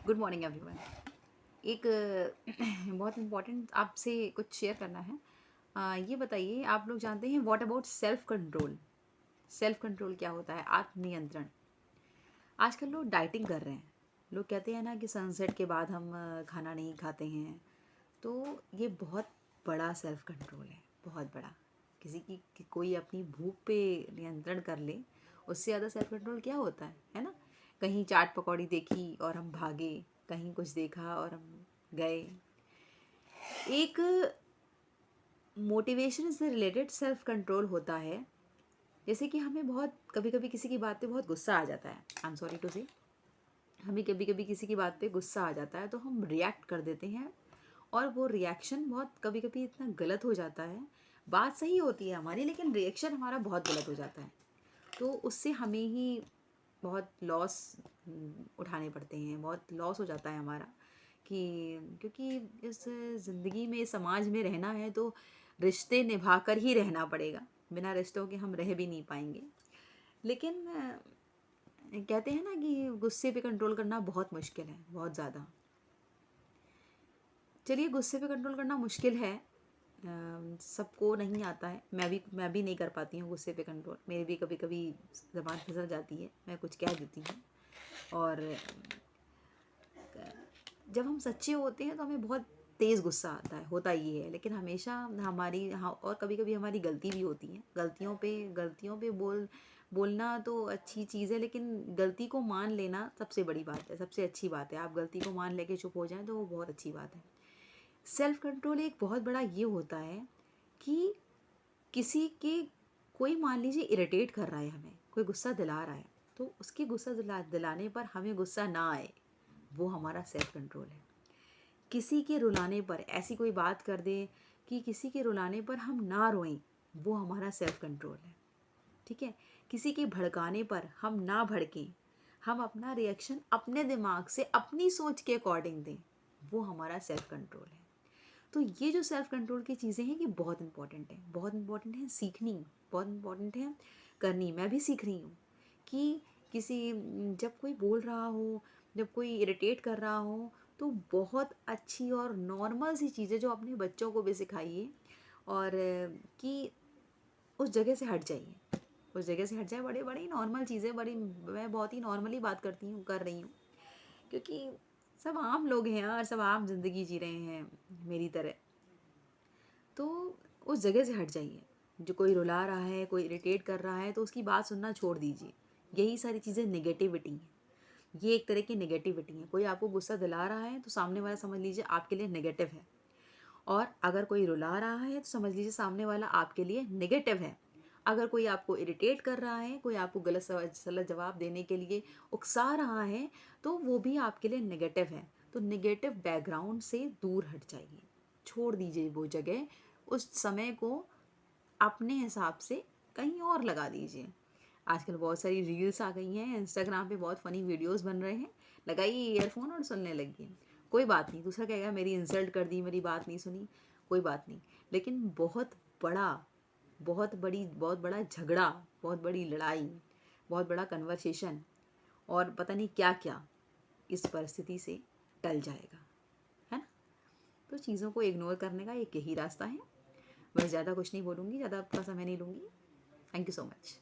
Good morning everyone. एक बहुत important आपसे कुछ शेयर करना है। ये बताइए, आप लोग जानते हैं what about self control? Self control क्या होता है? आत्मनियंत्रण। आजकल लोग डाइटिंग कर रहे हैं। लोग कहते हैं ना कि सनसेट के बाद हम खाना नहीं खाते हैं। तो ये बहुत बड़ा सेल्फ कंट्रोल है, बहुत बड़ा। किसी की कोई अपनी भूख पे नियंत्रण कर ले, उससे ज़्यादा सेल्फ कंट्रोल क्या होता है ना? कहीं चाट पकौड़ी देखी और हम भागे, कहीं कुछ देखा और हम गए। एक मोटिवेशन से रिलेटेड सेल्फ कंट्रोल होता है। जैसे कि हमें बहुत कभी कभी किसी की बात पे बहुत गुस्सा आ जाता है। आई एम सॉरी टू से, हमें कभी कभी किसी की बात पे गुस्सा आ जाता है तो हम रिएक्ट कर देते हैं। और वो रिएक्शन बहुत कभी कभी इतना गलत हो जाता है। बात सही होती है हमारी, लेकिन रिएक्शन हमारा बहुत गलत हो जाता है। तो उससे हमें ही बहुत लॉस उठाने पड़ते हैं, बहुत लॉस हो जाता है हमारा। क्योंकि इस ज़िंदगी में, समाज में रहना है तो रिश्ते निभा कर ही रहना पड़ेगा। बिना रिश्तों के हम रह भी नहीं पाएंगे। लेकिन कहते हैं ना कि गुस्से पे कंट्रोल करना बहुत मुश्किल है, बहुत ज़्यादा। चलिए, गुस्से पे कंट्रोल करना मुश्किल है, सबको नहीं आता है। मैं भी नहीं कर पाती हूँ गुस्से पे कंट्रोल। मेरी भी कभी कभी ज़बान फिसल जाती है, मैं कुछ कह देती हूँ। और जब हम सच्चे होते हैं तो हमें बहुत तेज़ गुस्सा आता है, होता ये है। लेकिन हमेशा हमारी और कभी कभी हमारी गलती भी होती है। गलतियों पे बोलना तो अच्छी चीज़ है, लेकिन गलती को मान लेना सबसे बड़ी बात है, सबसे अच्छी बात है। आप गलती को मान लेके चुप हो जाएं तो वो बहुत अच्छी बात है। सेल्फ कंट्रोल एक बहुत बड़ा ये होता है कि किसी के कोई मान लीजिए इरिटेट कर रहा है, हमें कोई गुस्सा दिला रहा है, तो उसके गुस्सा दिलाने पर हमें गुस्सा ना आए, वो हमारा सेल्फ कंट्रोल है। किसी के रुलाने पर ऐसी कोई बात कर दे कि किसी के रुलाने पर हम ना रोएं, वो हमारा सेल्फ कंट्रोल है। ठीक है। किसी के भड़काने पर हम ना भड़कें, हम अपना रिएक्शन अपने दिमाग से, अपनी सोच के अकॉर्डिंग दें, वो हमारा सेल्फ कंट्रोल है। तो ये जो सेल्फ कंट्रोल की चीज़ें हैं, ये बहुत इंपॉर्टेंट है, बहुत इंपॉर्टेंट है सीखनी, बहुत इंपॉर्टेंट है करनी। मैं भी सीख रही हूँ कि जब कोई बोल रहा हो, जब कोई इरिटेट कर रहा हो, तो बहुत अच्छी और नॉर्मल सी चीज़ें जो अपने बच्चों को भी सिखाइए। और कि उस जगह से हट जाइए, उस जगह से हट जाए। बड़े बड़ी नॉर्मल चीज़ें, मैं बहुत ही नॉर्मली बात कर रही हूँ। क्योंकि सब आम लोग हैं और सब आम जिंदगी जी रहे हैं मेरी तरह। तो उस जगह से हट जाइए। जो कोई रुला रहा है, कोई इरिटेट कर रहा है, तो उसकी बात सुनना छोड़ दीजिए। यही सारी चीज़ें नेगेटिविटी हैं। ये एक तरह की नेगेटिविटी है। कोई आपको गुस्सा दिला रहा है तो सामने वाला समझ लीजिए आपके लिए नेगेटिव है। और अगर कोई रुला रहा है तो समझ लीजिए सामने वाला आपके लिए नेगेटिव है। अगर कोई आपको इरिटेट कर रहा है, कोई आपको गलत जवाब देने के लिए उकसा रहा है, तो वो भी आपके लिए नेगेटिव है। तो नेगेटिव बैकग्राउंड से दूर हट जाइए, छोड़ दीजिए वो जगह। उस समय को अपने हिसाब से कहीं और लगा दीजिए। आजकल बहुत सारी रील्स आ गई हैं, इंस्टाग्राम पे बहुत फ़नी वीडियोस बन रहे हैं। लगाइए ईयरफोन और सुनने लगिए। कोई बात नहीं, दूसरा कहेगा मेरी इंसल्ट कर दी, मेरी बात नहीं सुनी, कोई बात नहीं। लेकिन बहुत बड़ा झगड़ा, बहुत बड़ी लड़ाई, बहुत बड़ा कन्वर्सेशन और पता नहीं क्या क्या इस परिस्थिति से टल जाएगा, है ना? तो चीज़ों को इग्नोर करने का एक यही रास्ता है। मैं ज़्यादा कुछ नहीं बोलूँगी, ज़्यादा आपका समय नहीं लूँगी। Thank you so much.